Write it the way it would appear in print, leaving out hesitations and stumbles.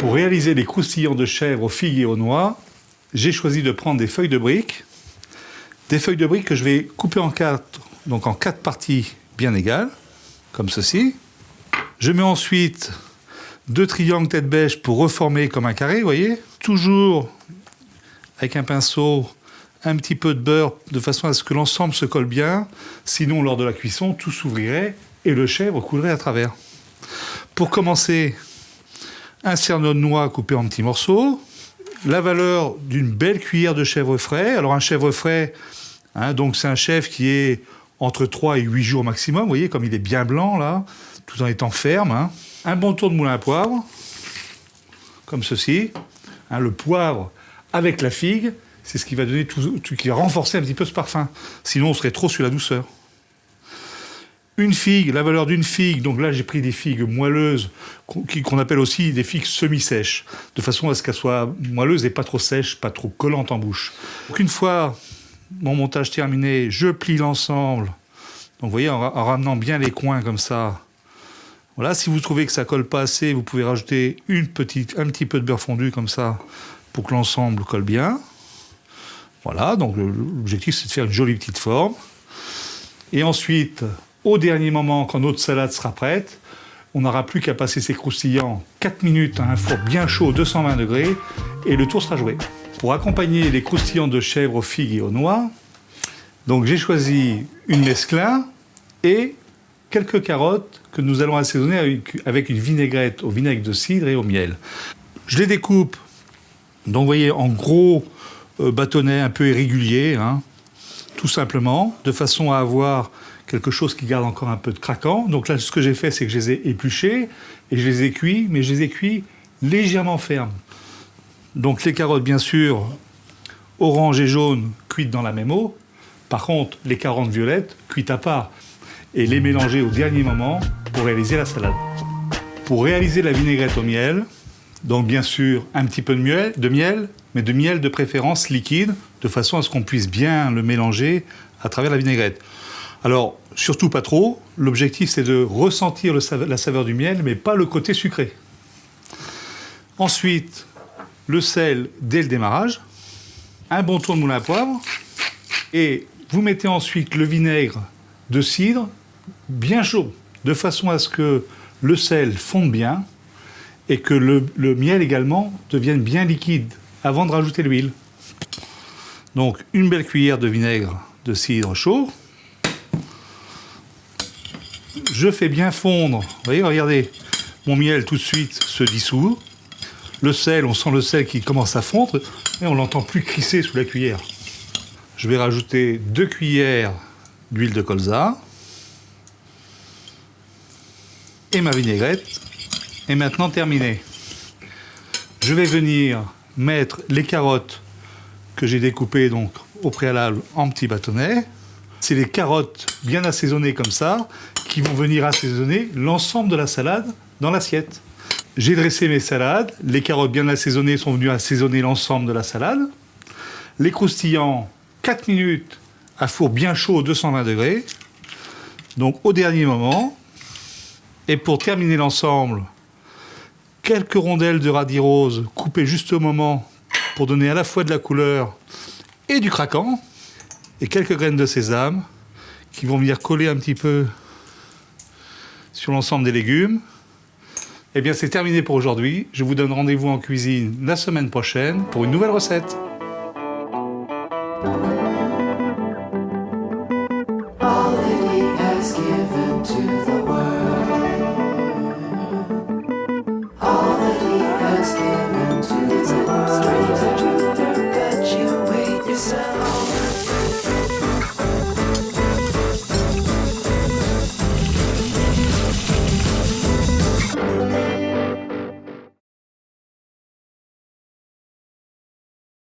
Pour réaliser les croustillants de chèvre aux figues et aux noix, j'ai choisi de prendre des feuilles de briques. Des feuilles de briques que je vais couper en quatre, donc en 4 parties bien égales, comme ceci. Je mets ensuite 2 triangles tête bêche pour reformer comme un carré, vous voyez. Toujours avec un pinceau, un petit peu de beurre, de façon à ce que l'ensemble se colle bien. Sinon, lors de la cuisson, tout s'ouvrirait et le chèvre coulerait à travers. Pour commencer, un cerneau de noix coupé en petits morceaux. La valeur d'une belle cuillère de chèvre frais. Alors un chèvre frais, donc c'est un chèvre qui est entre 3 et 8 jours maximum. Vous voyez, comme il est bien blanc, là, tout en étant ferme. Un bon tour de moulin à poivre, comme ceci. Le poivre avec la figue, c'est ce qui va donner qui va renforcer un petit peu ce parfum. Sinon, on serait trop sur la douceur. Une figue, la valeur d'une figue, donc là j'ai pris des figues moelleuses, qu'on appelle aussi des figues semi-sèches, de façon à ce qu'elles soient moelleuses et pas trop sèches, pas trop collantes en bouche. Donc une fois mon montage terminé, je plie l'ensemble, donc vous voyez, en ramenant bien les coins comme ça. Voilà, si vous trouvez que ça colle pas assez, vous pouvez rajouter un petit peu de beurre fondu comme ça, pour que l'ensemble colle bien. Voilà, donc l'objectif c'est de faire une jolie petite forme. Et ensuite, au dernier moment, quand notre salade sera prête, on n'aura plus qu'à passer ces croustillants 4 minutes à un four bien chaud, 220 degrés, et le tour sera joué. Pour accompagner les croustillants de chèvre aux figues et aux noix, donc j'ai choisi une mesclun et quelques carottes que nous allons assaisonner avec une vinaigrette au vinaigre de cidre et au miel. Je les découpe, donc vous voyez, en gros bâtonnets un peu irréguliers, tout simplement, de façon à avoir quelque chose qui garde encore un peu de craquant. Donc là, ce que j'ai fait, c'est que je les ai épluchés et je les ai cuits, mais je les ai cuits légèrement fermes. Donc les carottes, bien sûr, orange et jaune, cuites dans la même eau. Par contre, les carottes violettes, cuites à part. Et les mélanger au dernier moment pour réaliser la salade. Pour réaliser la vinaigrette au miel, donc bien sûr, un petit peu de miel, mais de miel de préférence liquide, de façon à ce qu'on puisse bien le mélanger à travers la vinaigrette. Alors, surtout pas trop. L'objectif, c'est de ressentir la saveur du miel, mais pas le côté sucré. Ensuite, le sel dès le démarrage. Un bon tour de moulin à poivre. Et vous mettez ensuite le vinaigre de cidre bien chaud, de façon à ce que le sel fonde bien et que le miel également devienne bien liquide avant de rajouter l'huile. Donc, une belle cuillère de vinaigre de cidre chaud. Je fais bien fondre, vous voyez, regardez, mon miel tout de suite se dissout. Le sel, on sent le sel qui commence à fondre et on l'entend plus crisser sous la cuillère. Je vais rajouter 2 cuillères d'huile de colza et ma vinaigrette est maintenant terminée. Je vais venir mettre les carottes que j'ai découpées donc au préalable en petits bâtonnets. C'est les carottes bien assaisonnées comme ça qui vont venir assaisonner l'ensemble de la salade dans l'assiette. J'ai dressé mes salades, les carottes bien assaisonnées sont venues assaisonner l'ensemble de la salade. Les croustillants, 4 minutes à four bien chaud, 220 degrés. Donc au dernier moment. Et pour terminer l'ensemble, quelques rondelles de radis rose coupées juste au moment pour donner à la fois de la couleur et du craquant. Et quelques graines de sésame qui vont venir coller un petit peu sur l'ensemble des légumes. Eh bien, c'est terminé pour aujourd'hui. Je vous donne rendez-vous en cuisine la semaine prochaine pour une nouvelle recette. All that he has given to the